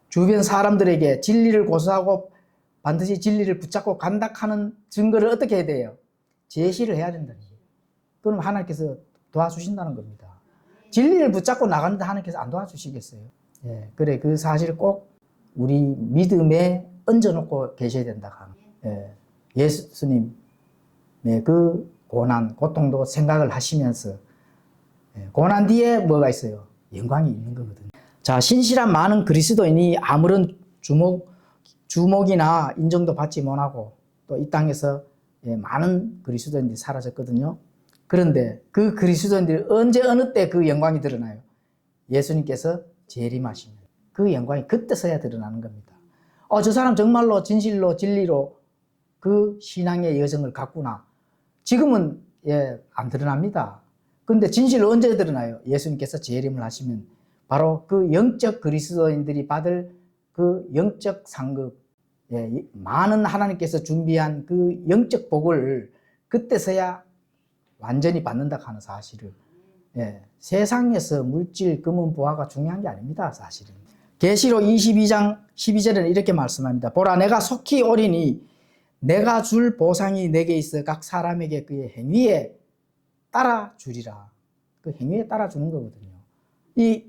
주변 사람들에게 진리를 고수하고 반드시 진리를 붙잡고 간다 하는 증거를 어떻게 해야 돼요? 제시를 해야 된다는 거예요. 그럼 하나님께서 도와주신다는 겁니다. 진리를 붙잡고 나가는데 하나님께서 안 도와주시겠어요? 예, 그래, 그 사실을 꼭 우리 믿음에 얹어놓고 계셔야 된다. 예, 예수님의 그 고난, 고통도 생각을 하시면서, 예, 고난 뒤에 뭐가 있어요? 영광이 있는 거거든요. 자, 신실한 많은 그리스도인이 아무런 주목이나 인정도 받지 못하고 또 이 땅에서, 예, 많은 그리스도인들이 사라졌거든요. 그런데 그 그리스도인들이 언제 어느 때 그 영광이 드러나요? 예수님께서 재림하시면 그 영광이 그때서야 드러나는 겁니다. 저 사람 정말로 진실로 진리로 그 신앙의 여정을 갖구나. 지금은, 예, 안 드러납니다. 그런데 진실로 언제 드러나요? 예수님께서 재림을 하시면 바로 그 영적 그리스도인들이 받을 그 영적 상급, 예, 많은 하나님께서 준비한 그 영적 복을 그때서야 완전히 받는다 하는 사실을, 예, 세상에서 물질, 금은, 부하가 중요한 게 아닙니다. 사실은. 계시록 22장 12절에는 이렇게 말씀합니다. 보라, 내가 속히 오리니 내가 줄 보상이 내게 있어 각 사람에게 그의 행위에 따라 주리라. 그 행위에 따라 주는 거거든요. 이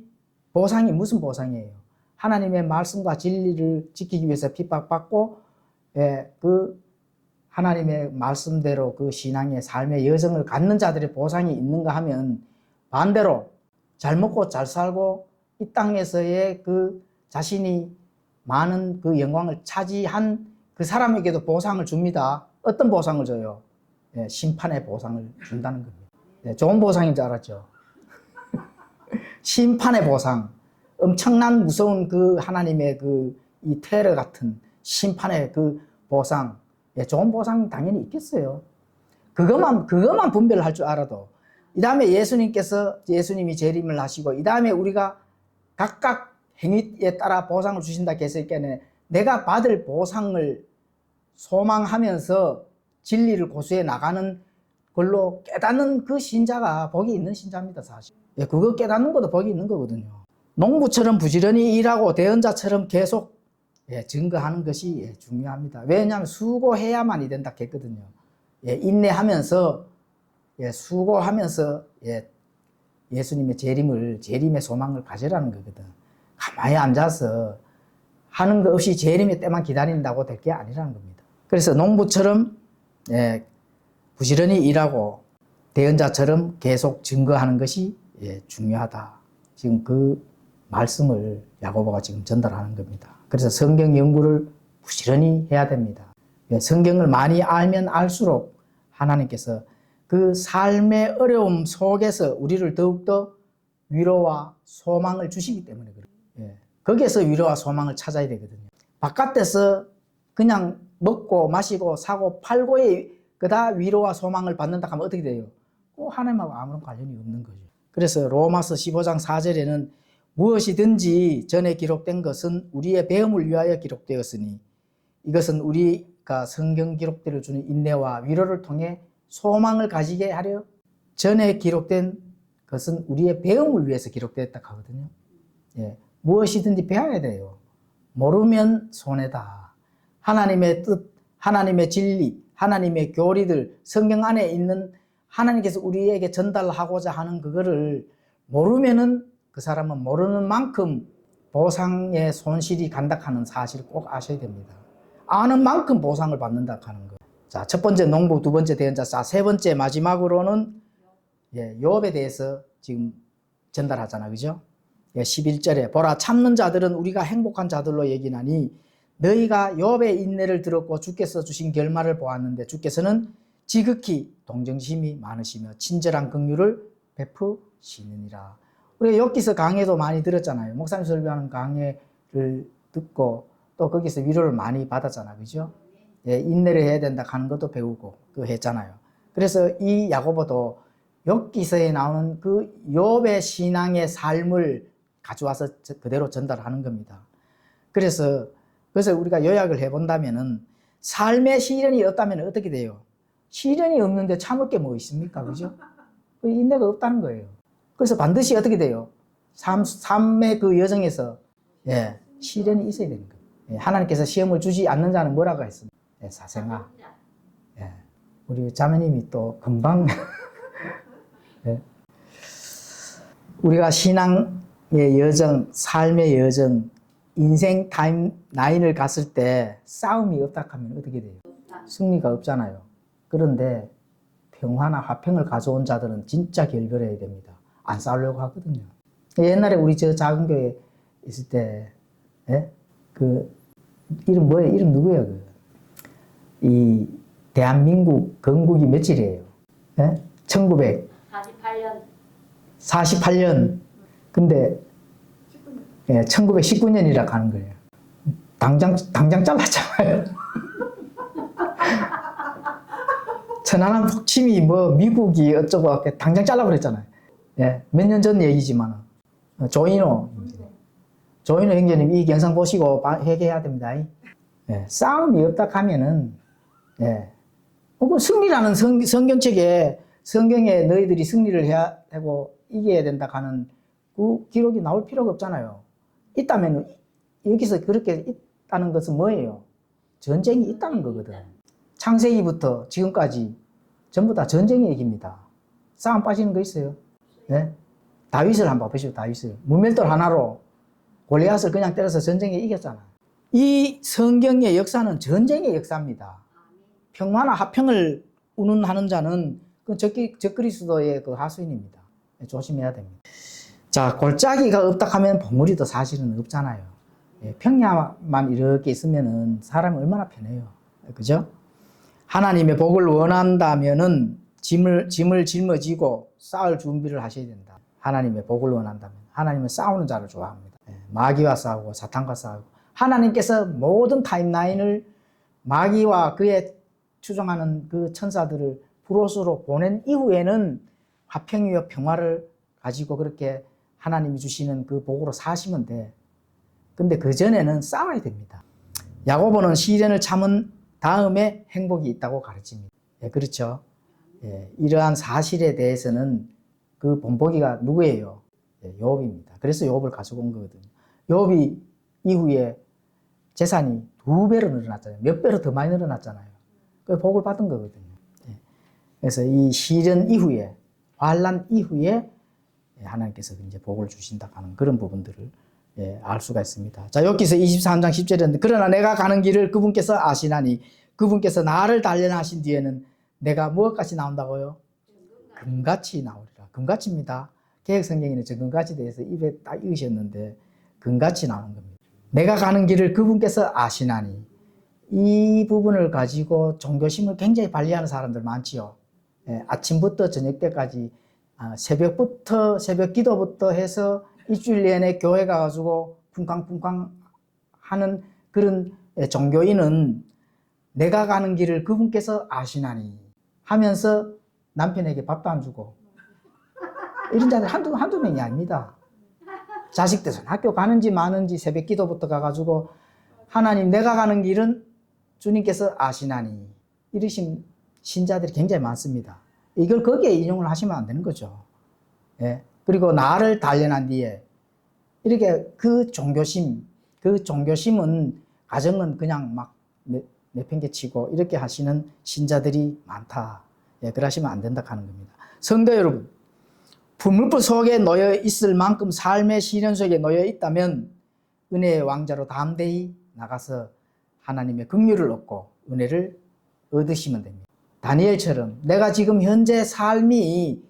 보상이 무슨 보상이에요? 하나님의 말씀과 진리를 지키기 위해서 핍박받고, 예, 그 하나님의 말씀대로 그 신앙의 삶의 여정을 갖는 자들의 보상이 있는가 하면 반대로 잘 먹고 잘 살고 이 땅에서의 그 자신이 많은 그 영광을 차지한 그 사람에게도 보상을 줍니다. 어떤 보상을 줘요? 예, 심판의 보상을 준다는 겁니다. 네, 좋은 보상인 줄 알았죠. 심판의 보상, 엄청난 무서운 그 하나님의 그 이 테러 같은 심판의 그 보상, 예, 좋은 보상 당연히 있겠어요. 그것만 분별을 할 줄 알아도, 이 다음에 예수님이 재림을 하시고, 이 다음에 우리가 각각 행위에 따라 보상을 주신다 했을 때는 내가 받을 보상을 소망하면서 진리를 고수해 나가는 걸로 깨닫는 그 신자가 복이 있는 신자입니다, 사실. 예, 그거 깨닫는 것도 복이 있는 거거든요. 농부처럼 부지런히 일하고 대언자처럼 계속 증거하는 것이 중요합니다. 왜냐하면 수고해야만이 된다 했거든요. 인내하면서 수고하면서 예수님의 재림의 소망을 가지라는 거거든. 가만히 앉아서 하는 것 없이 재림의 때만 기다린다고 될 게 아니라는 겁니다. 그래서 농부처럼 부지런히 일하고 대언자처럼 계속 증거하는 것이 중요하다. 지금 그 말씀을 야고보가 지금 전달하는 겁니다. 그래서 성경 연구를 부지런히 해야 됩니다. 성경을 많이 알면 알수록 하나님께서 그 삶의 어려움 속에서 우리를 더욱더 위로와 소망을 주시기 때문에 그래요. 거기에서 위로와 소망을 찾아야 되거든요. 바깥에서 그냥 먹고 마시고 사고 팔고의 그다 위로와 소망을 받는다 하면 어떻게 돼요? 하나님하고 아무런 관련이 없는 거죠. 그래서 로마서 15장 4절에는 무엇이든지 전에 기록된 것은 우리의 배움을 위하여 기록되었으니 이것은 우리가 성경 기록대로 주는 인내와 위로를 통해 소망을 가지게 하려 전에 기록된 것은 우리의 배움을 위해서 기록되었다 하거든요. 무엇이든지 배워야 돼요. 모르면 손해다. 하나님의 뜻, 하나님의 진리, 하나님의 교리들, 성경 안에 있는 하나님께서 우리에게 전달하고자 하는 그거를 모르면은 그 사람은 모르는 만큼 보상의 손실이 간다 하는 사실을 꼭 아셔야 됩니다. 아는 만큼 보상을 받는다 하는 거. 자, 첫 번째 농부, 두 번째 대언자, 자, 세 번째 마지막으로는 욥에 대해서 지금 전달하잖아, 그죠? 11절에 보라 참는 자들은 우리가 행복한 자들로 여기나니 너희가 욥의 인내를 들었고 주께서 주신 결말을 보았는데 주께서는 지극히 동정심이 많으시며 친절한 긍휼을 베푸시느니라. 우리가 욥기서 강해도 많이 들었잖아요. 목사님 설교하는 강해를 듣고 또 거기서 위로를 많이 받았잖아, 그죠? 인내를 해야 된다 하는 것도 배우고 그거 했잖아요. 그래서 이 야고보도 욥기서에 나오는 그 욥의 신앙의 삶을 가져와서 그대로 전달하는 겁니다. 그래서 우리가 요약을 해본다면은 삶의 시련이 없다면 어떻게 돼요? 시련이 없는데 참을 게 뭐 있습니까? 그죠? 인내가 없다는 거예요. 그래서 반드시 어떻게 돼요? 삶의 그 여정에서 시련이 있어야 되는 거예요. 하나님께서 시험을 주지 않는 자는 뭐라고 했습니까? 사생아. 우리 자매님이 또 금방 우리가 신앙의 여정, 삶의 여정, 인생 타임라인을 갔을 때 싸움이 없다 하면 어떻게 돼요? 승리가 없잖아요. 그런데 평화나 화평을 가져온 자들은 진짜 결별해야 됩니다. 안 싸우려고 하거든요. 옛날에 우리 저 작은 교회 있을 때, 그 이름 뭐예요? 이름 누구예요? 이 대한민국 건국이 며칠이에요? 48년. 48년. 근데 1919년이라 하는 거예요. 당장 잘랐잖아요. 천안함 폭침이 뭐 미국이 어쩌고 당장 잘라버렸잖아요. 몇 년 전 얘기지만 조인호 형제님 이 영상 보시고 회개해야 됩니다. 싸움이 없다 하면은 승리라는 성경책에 성경에 너희들이 승리를 해야 되고 이겨야 된다 하는 그 기록이 나올 필요가 없잖아요. 있다면 여기서 그렇게 있다는 것은 뭐예요? 전쟁이 있다는 거거든. 창세기부터 지금까지 전부 다 전쟁의 얘기입니다. 싸움 빠지는 거 있어요? 다윗을 한번 보시죠. 다윗을 무멜돌 하나로 골리앗을 그냥 때려서 전쟁에 이겼잖아. 이 성경의 역사는 전쟁의 역사입니다. 평화나 화평을 운운하는 자는 그 적그리스도의 그 하수인입니다. 조심해야 됩니다. 자, 골짜기가 없다 하면 보물이도 사실은 없잖아요. 평야만 이렇게 있으면은 사람이 얼마나 편해요. 그죠? 하나님의 복을 원한다면은 짐을 짊어지고 싸울 준비를 하셔야 된다. 하나님의 복을 원한다면. 하나님은 싸우는 자를 좋아합니다. 마귀와 싸우고 사탄과 싸우고 하나님께서 모든 타임라인을 마귀와 그의 추종하는 그 천사들을 브로스로 보낸 이후에는 화평이와 평화를 가지고 그렇게 하나님이 주시는 그 복으로 사시면 돼. 근데 그 전에는 싸워야 됩니다. 야고보는 시련을 참은 다음에 행복이 있다고 가르칩니다. 예, 그렇죠. 예, 이러한 사실에 대해서는 그 본보기가 누구예요? 예, 욥입니다. 그래서 욥을 가지고 온 거거든요. 욥이 이후에 재산이 2배로 늘어났잖아요. 몇 배로 더 많이 늘어났잖아요. 그 복을 받은 거거든요. 예. 그래서 이 시련 이후에, 환난 이후에 하나님께서 이제 복을 주신다 하는 그런 부분들을 알 수가 있습니다. 자, 욥기서 23장 10절에 그러나 내가 가는 길을 그분께서 아시나니 그분께서 나를 단련하신 뒤에는 내가 무엇같이 나온다고요? 금같이 나오리라. 금같이입니다. 개혁성경에는 저 금같이 대해서 입에 딱 읽으셨는데 금같이 나오는 겁니다. 내가 가는 길을 그분께서 아시나니 이 부분을 가지고 종교심을 굉장히 발휘하는 사람들 많지요. 아침부터 저녁 때까지 새벽 기도부터 해서 일주일 내내 교회 가가지고 쿵쾅쿵쾅 하는 그런 종교인은 내가 가는 길을 그분께서 아시나니 하면서 남편에게 밥도 안 주고 이런 자들 한두 명이 아닙니다. 자식들 학교 가는지 마는지 새벽 기도부터 가가지고 하나님 내가 가는 길은 주님께서 아시나니 이러신 신자들이 굉장히 많습니다. 이걸 거기에 인용을 하시면 안 되는 거죠. 예. 그리고 나를 단련한 뒤에 이렇게 그 종교심은 가정은 그냥 막 내팽개치고 이렇게 하시는 신자들이 많다. 예, 그러시면 안 된다 하는 겁니다. 성도 여러분, 불물불 속에 놓여 있을 만큼 삶의 시련 속에 놓여 있다면 은혜의 왕자로 담대히 나가서 하나님의 긍휼을 얻고 은혜를 얻으시면 됩니다. 다니엘처럼 내가 지금 현재 삶이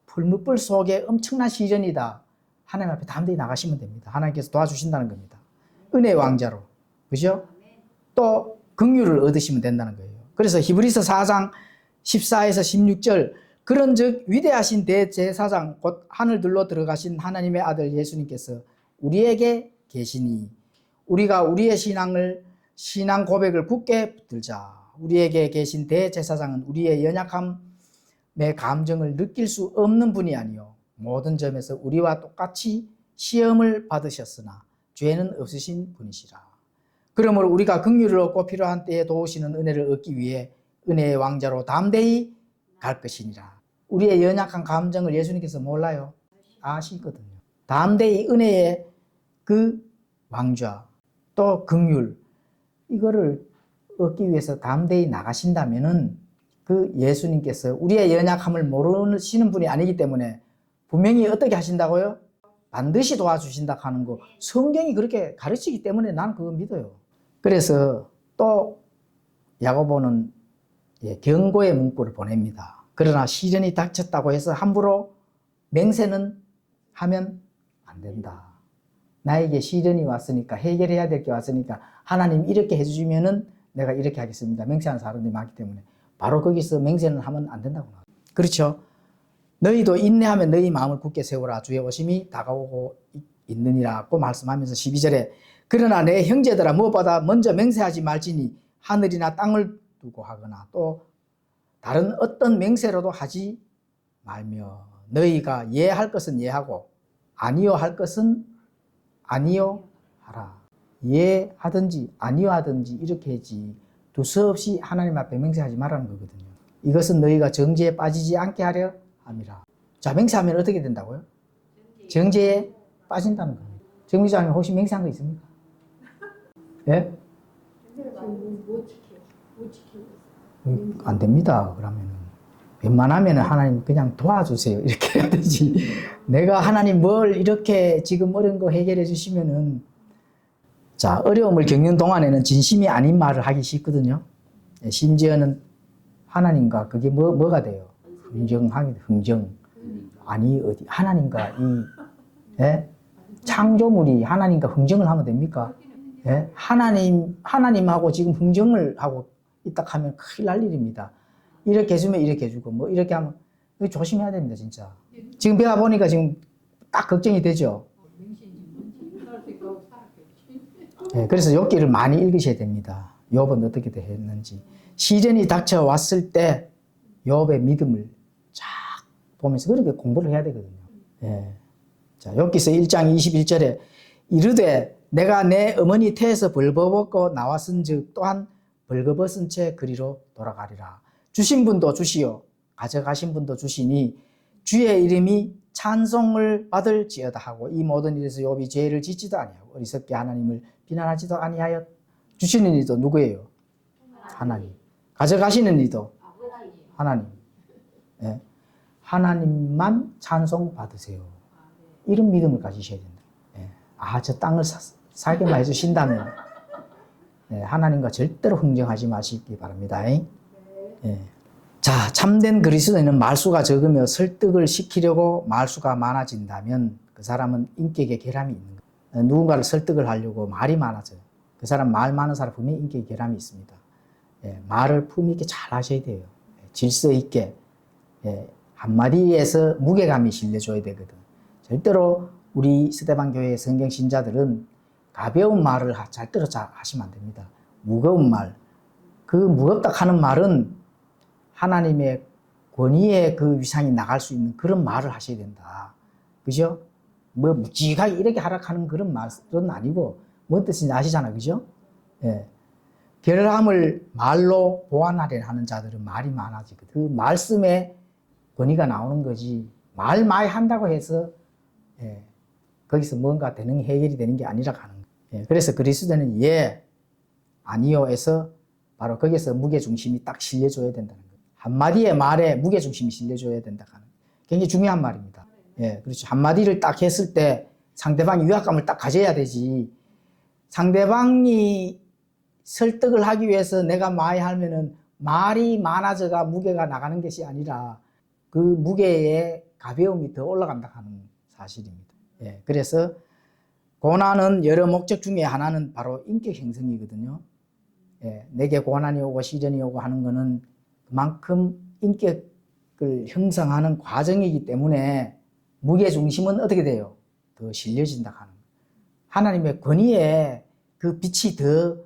불물불 속에 엄청난 시련이다. 하나님 앞에 담대히 나가시면 됩니다. 하나님께서 도와주신다는 겁니다. 은혜의 왕자로. 그죠? 또 긍휼을 얻으시면 된다는 거예요. 그래서 히브리서 4장 14에서 16절 그런즉 위대하신 대제사장 곧 하늘들로 들어가신 하나님의 아들 예수님께서 우리에게 계시니 우리가 우리의 신앙 고백을 굳게 붙들자. 우리에게 계신 대제사장은 우리의 연약함의 감정을 느낄 수 없는 분이 아니요 모든 점에서 우리와 똑같이 시험을 받으셨으나 죄는 없으신 분이시라. 그러므로 우리가 긍휼을 얻고 필요한 때에 도우시는 은혜를 얻기 위해 은혜의 왕자로 담대히 갈 것이니라. 우리의 연약한 감정을 예수님께서 몰라요? 아시거든요. 담대히 은혜의 그 왕좌 또 긍휼 이거를 얻기 위해서 담대히 나가신다면은 그 예수님께서 우리의 연약함을 모르시는 분이 아니기 때문에 분명히 어떻게 하신다고요? 반드시 도와주신다 하는 거 성경이 그렇게 가르치기 때문에 나는 그거 믿어요. 그래서 또 야고보는 경고의 문구를 보냅니다. 그러나 시련이 닥쳤다고 해서 함부로 맹세는 하면 안 된다. 나에게 시련이 왔으니까 해결해야 될 게 왔으니까 하나님 이렇게 해주시면은 내가 이렇게 하겠습니다. 맹세하는 사람들이 많기 때문에 바로 거기서 맹세는 하면 안 된다고. 그렇죠? 너희도 인내하면 너희 마음을 굳게 세우라. 주의 오심이 다가오고 있느니라고 말씀하면서 12절에 그러나 내 형제들아 무엇보다 먼저 맹세하지 말지니 하늘이나 땅을 두고 하거나 또 다른 어떤 맹세로도 하지 말며 너희가 예할 것은 예하고 아니요 할 것은 아니요 하라. 예하든지 아니요 하든지 이렇게 하지 두서없이 하나님 앞에 맹세하지 말라는 거거든요. 이것은 너희가 정죄에 빠지지 않게 하려 함이라. 자, 맹세하면 어떻게 된다고요? 정죄에 빠진다는 겁니다. 정비자님 혹시 맹세한 거 있습니까? 예? 안 됩니다. 그러면 웬만하면 하나님 그냥 도와주세요. 이렇게 해야 되지. 내가 하나님 뭘 이렇게 지금 어려운 거 해결해 주시면은 자, 어려움을 겪는 동안에는 진심이 아닌 말을 하기 쉽거든요. 심지어는 하나님과 그게 뭐가 돼요? 흥정. 아니, 어디, 하나님과 창조물이 하나님과 흥정을 하면 됩니까? 하나님하고 지금 흥정을 하고 있다 하면 큰일 날 일입니다. 이렇게 해주면 이렇게 해주고, 뭐 이렇게 하면 이거 조심해야 됩니다, 진짜. 지금 배가 보니까 지금 딱 걱정이 되죠. 네, 그래서 욥기를 많이 읽으셔야 됩니다. 욥은 어떻게 했는지. 시련이 닥쳐왔을 때 욥의 믿음을 쫙 보면서 그렇게 공부를 해야 되거든요. 예. 자, 욥기서 1장 21절에 이르되 내가 내 어머니 태에서 벌거벗고 나왔은즉 또한 벌거벗은 채 그리로 돌아가리라. 주신 분도 주시오 가져가신 분도 주시니 주의 이름이 찬송을 받을지어다 하고 이 모든 일에서 욥이 죄를 짓지도 아니하고 어리석게 하나님을 비난하지도 아니하여 주시는 이도 누구예요? 하나님. 가져가시는 이도 하나님. 예. 하나님만 찬송 받으세요. 이런 믿음을 가지셔야 된다. 예. 아, 저 땅을 살게만 해주신다면 예. 하나님과 절대로 흥정하지 마시기 바랍니다. 예. 자, 참된 그리스도인은 말수가 적으며 설득을 시키려고 말수가 많아진다면 그 사람은 인격에 결함이 있는 거예요. 누군가를 설득을 하려고 말이 많아져요. 그 사람 말 많은 사람 분명히 인격에 결함이 있습니다. 예, 말을 품위 있게 잘 하셔야 돼요. 질서 있게. 예, 한마디에서 무게감이 실려줘야 되거든. 절대로 우리 스데반 교회의 성경 신자들은 가벼운 말을 절대로 잘 하시면 안 됩니다. 무거운 말. 그 무겁다 하는 말은 하나님의 권위의 그 위상이 나갈 수 있는 그런 말을 하셔야 된다. 그죠? 뭐 묵직하게 이렇게 하락하는 그런 말은 아니고 뭔 뜻인지 아시잖아요. 그죠? 예. 결함을 말로 보완하려 하는 자들은 말이 많아지거든. 그 말씀에 권위가 나오는 거지. 말 많이 한다고 해서 예, 거기서 뭔가 되는 해결이 되는 게 아니라 가는 거예요. 예, 그래서 그리스도는 예, 아니요에서 바로 거기서 무게중심이 딱 실려줘야 된다는 거예요. 한마디의 말에 무게중심이 실려줘야 된다 하는 굉장히 중요한 말입니다. 예, 그렇죠. 한마디를 딱 했을 때 상대방이 위압감을 딱 가져야 되지. 상대방이 설득을 하기 위해서 내가 많이 하면은 말이 많아져가 무게가 나가는 것이 아니라 그 무게의 가벼움이 더 올라간다 하는 사실입니다. 예, 그래서 고난은 여러 목적 중에 하나는 바로 인격 형성이거든요. 예, 내게 고난이 오고 시련이 오고 하는 것은 그만큼 인격을 형성하는 과정이기 때문에 무게중심은 어떻게 돼요? 더 실려진다 하는 거예요. 하나님의 권위에 그 빛이 더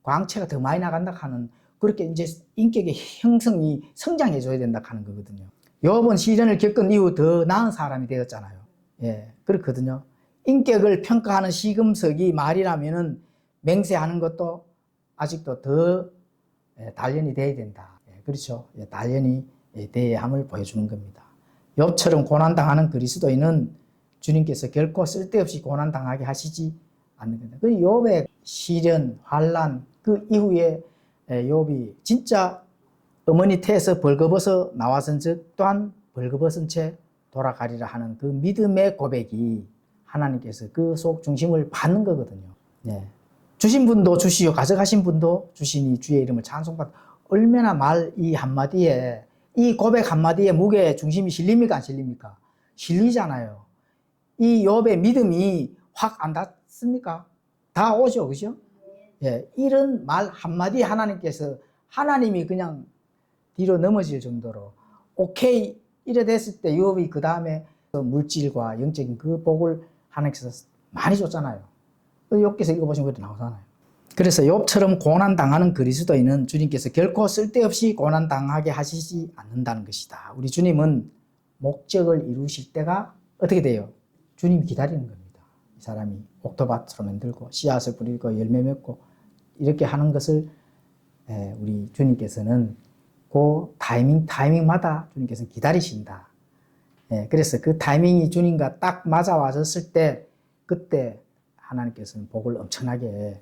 광채가 더 많이 나간다 하는 그렇게 이제 인격의 형성이 성장해 줘야 된다 하는 거거든요. 욥은 시련을 겪은 이후 더 나은 사람이 되었잖아요. 예, 그렇거든요. 인격을 평가하는 시금석이 말이라면은 맹세하는 것도 아직도 더 단련이 돼야 된다. 예, 그렇죠. 예, 단련이 돼야 함을 보여주는 겁니다. 욥처럼 고난당하는 그리스도인은 주님께서 결코 쓸데없이 고난당하게 하시지 않는 겁니다. 그 욥의 시련, 환난 그 이후에 욥이 진짜 어머니 태에서 벌거벗어 나왔은즉 또한 벌거벗은 채 돌아가리라 하는 그 믿음의 고백이 하나님께서 그 속 중심을 받는 거거든요. 네. 주신 분도 주시오 가져가신 분도 주시니 주의 이름을 찬송받. 얼마나 말 이 한마디에 이 고백 한마디에 무게 중심이 실립니까 안 실립니까? 실리잖아요. 이 욥의 믿음이 확 안 닿습니까? 다 오죠, 그죠? 예, 이런 말 한마디 하나님께서 하나님이 그냥 뒤로 넘어질 정도로 오케이 이래 됐을 때 욥이 그 다음에 물질과 영적인 그 복을 하나님께서 많이 줬잖아요. 욥기서 읽어보시면 그렇게 나오잖아요. 그래서 욥처럼 고난당하는 그리스도인은 주님께서 결코 쓸데없이 고난당하게 하시지 않는다는 것이다. 우리 주님은 목적을 이루실 때가 어떻게 돼요? 주님이 기다리는 겁니다. 이 사람이 옥토밭으로 만들고 씨앗을 뿌리고 열매 맺고 이렇게 하는 것을 우리 주님께서는 그 타이밍마다 주님께서는 기다리신다. 그래서 그 타이밍이 주님과 딱 맞아와졌을 때 그때 하나님께서는 복을 엄청나게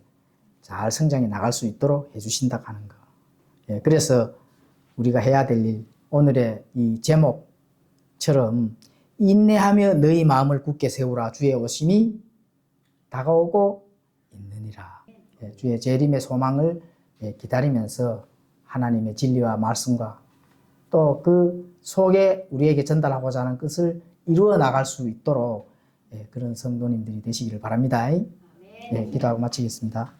잘 성장해 나갈 수 있도록 해주신다 하는 거. 그래서 우리가 해야 될 일, 오늘의 이 제목처럼 인내하며 너희 마음을 굳게 세우라 주의 오심이 다가오고 있느니라. 주의 재림의 소망을 기다리면서 하나님의 진리와 말씀과 또 그 속에 우리에게 전달하고자 하는 것을 이루어 나갈 수 있도록 그런 성도님들이 되시기를 바랍니다. 기도하고 마치겠습니다.